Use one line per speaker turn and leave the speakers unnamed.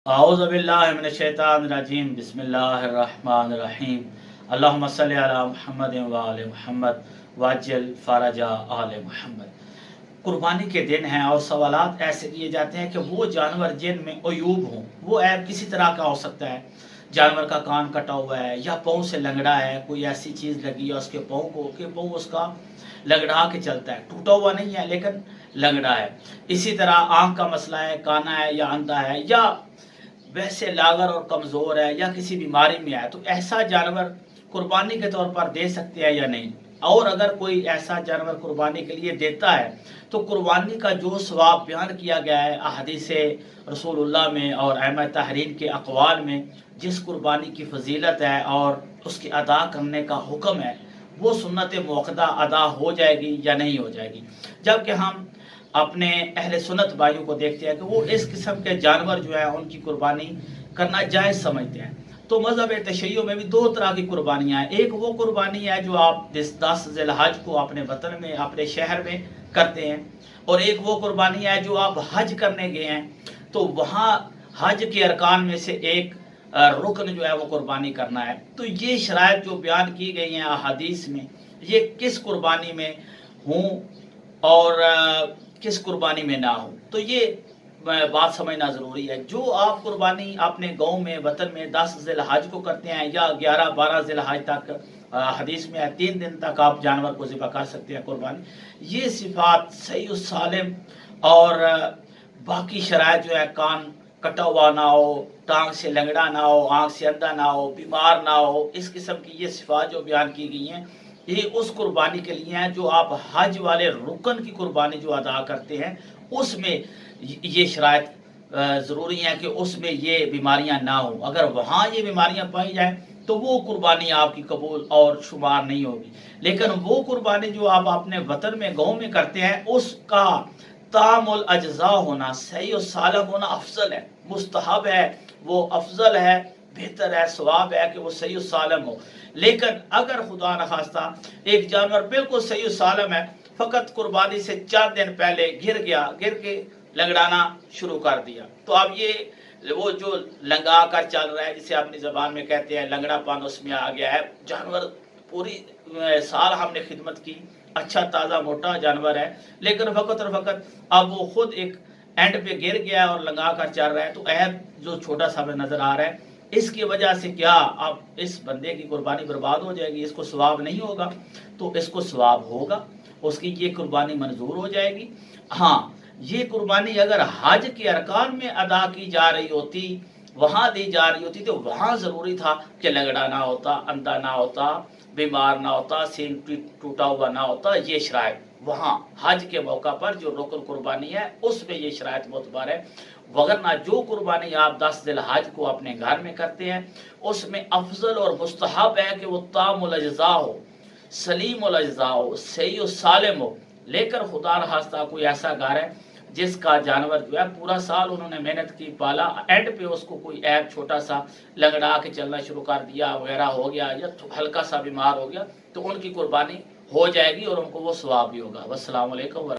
अऊज़ु बिल्लाहि मिनश्शैतानिर्रजीम बिस्मिल्लाहिर्रहमानिर्रहीम अल्लाहुम्मा सल्लि अला मुहम्मद व आले मुहम्मद वअज्जिल फ़रजा आले मुहम्मद। कुर्बानी के दिन हैं और सवालात ऐसे किए जाते हैं कि वो जानवर जिनमें अयूब हों, वो ऐप किसी तरह का हो सकता है। जानवर का कान कटा हुआ है या पाँव से लंगड़ा है, कोई ऐसी चीज़ लगी है उसके पाँव को कि पाँव उसका लंगड़ा के चलता है, टूटा हुआ नहीं है लेकिन लंगड़ा है। इसी तरह आँख का मसला है, काना है या अंधा है या वैसे लागर और कमज़ोर है या किसी बीमारी में है, तो ऐसा जानवर कुर्बानी के तौर पर दे सकते हैं या नहीं। और अगर कोई ऐसा जानवर कुर्बानी के लिए देता है तो कुर्बानी का जो सवाब बयान किया गया है अहादीस रसूलुल्लाह में और अइम्मा तहरीर के अक़वाल में, जिस कुर्बानी की फजीलत है और उसके अदा करने का हुक्म है, वो सुन्नत मुअक्कदा अदा हो जाएगी या नहीं हो जाएगी। जबकि हम अपने अहले सुन्नत भाइयों को देखते हैं कि वो इस किस्म के जानवर जो है उनकी कुर्बानी करना जायज़ समझते हैं। तो मज़हब तशय्युअ में भी दो तरह की कुर्बानियाँ हैं। एक वो कुर्बानी है जो आप 10 ज़िलहज को अपने वतन में अपने शहर में करते हैं, और एक वो कुर्बानी है जो आप हज करने गए हैं तो वहाँ हज के अरकान में से एक रुकन जो है वो कुर्बानी करना है। तो ये शराइत जो बयान की गई हैं अहादीस में, ये किस कुर्बानी में हों और किस कुर्बानी में ना हो, तो ये बात समझना ज़रूरी है। जो आप कुर्बानी अपने गांव में वतन में 10 ज़िलहज को करते हैं या 11-12 ज़िलहज तक, हदीस में है 3 दिन तक आप जानवर को ज़िबा कर सकते हैं कुर्बानी, ये सिफात सही और सालिम और बाकी शराइत जो है कान कटा हुआ ना हो, टांग से लंगड़ा ना हो, आँख से अंधा ना हो, बीमार ना हो, इस किस्म की ये सिफात जो बयान की गई हैं, ये उस कुर्बानी के लिए हैं जो आप हज वाले रुकन की कुर्बानी जो अदा करते हैं उसमें ये शराइत ज़रूरी है कि उसमें ये बीमारियां ना हो। अगर वहाँ ये बीमारियां पाई जाए तो वो कुर्बानी आपकी कबूल और शुमार नहीं होगी। लेकिन वो कुर्बानी जो आप अपने वतन में गाँव में करते हैं उसका तामुल अज्जा होना, सही और सालम होना अफजल है, मुस्तहब है, वो अफजल है, बेहतर है, सवाब है कि वो सही और सालम हो। लेकिन अगर खुदा न खास्ता एक जानवर बिल्कुल सही और सालम है, फ़कत कुर्बानी से 4 दिन पहले गिर गया, गिर के लंगड़ाना शुरू कर दिया, तो अब ये वो जो लंगा कर चल रहा है जिसे अपनी ज़बान में कहते हैं लंगड़ापन उसमें आ गया है। जानवर पूरी साल हमने खिदमत की, अच्छा ताज़ा मोटा जानवर है, लेकिन फ़कत और फ़कत अब वो खुद एक एंड पे गिर गया और लंगा कर चल रहा है, तो ऐब जो छोटा सा में नज़र आ रहा है, इसकी वजह से क्या अब इस बंदे की कुर्बानी बर्बाद हो जाएगी, इसको सवाब नहीं होगा? तो इसको सवाब होगा, उसकी ये कुर्बानी मंजूर हो जाएगी। हाँ, ये कुर्बानी अगर हज के अरकान में अदा की जा रही होती, वहाँ दी जा रही होती, तो वहाँ ज़रूरी था कि लंगड़ा ना होता, अंधा ना होता, बीमार ना होता, सींग टूटा हुआ ना होता। ये शराइत वहाँ हज के मौका पर जो रुकन कुर्बानी है उसमें ये शराइत मोतबर है। वगरना जो कुर्बानी आप 10 ज़िलहज को अपने घर में करते हैं उसमें अफजल और मुस्तहब है कि वो तामुल अज्जा हो, सलीमुल अज्जा हो, सही और सालिम हो। लेकर खुदा रहास्ता कोई ऐसा घर है जिसका जानवर जो है पूरा साल उन्होंने मेहनत की, पाला, एंड पे उसको कोई ऐप छोटा सा लंगड़ा के चलना शुरू कर दिया वगैरह हो गया या हल्का सा बीमार हो गया, तो उनकी कुर्बानी हो जाएगी और उनको वो सवाब भी होगा। वस्सलाम वालेकुम।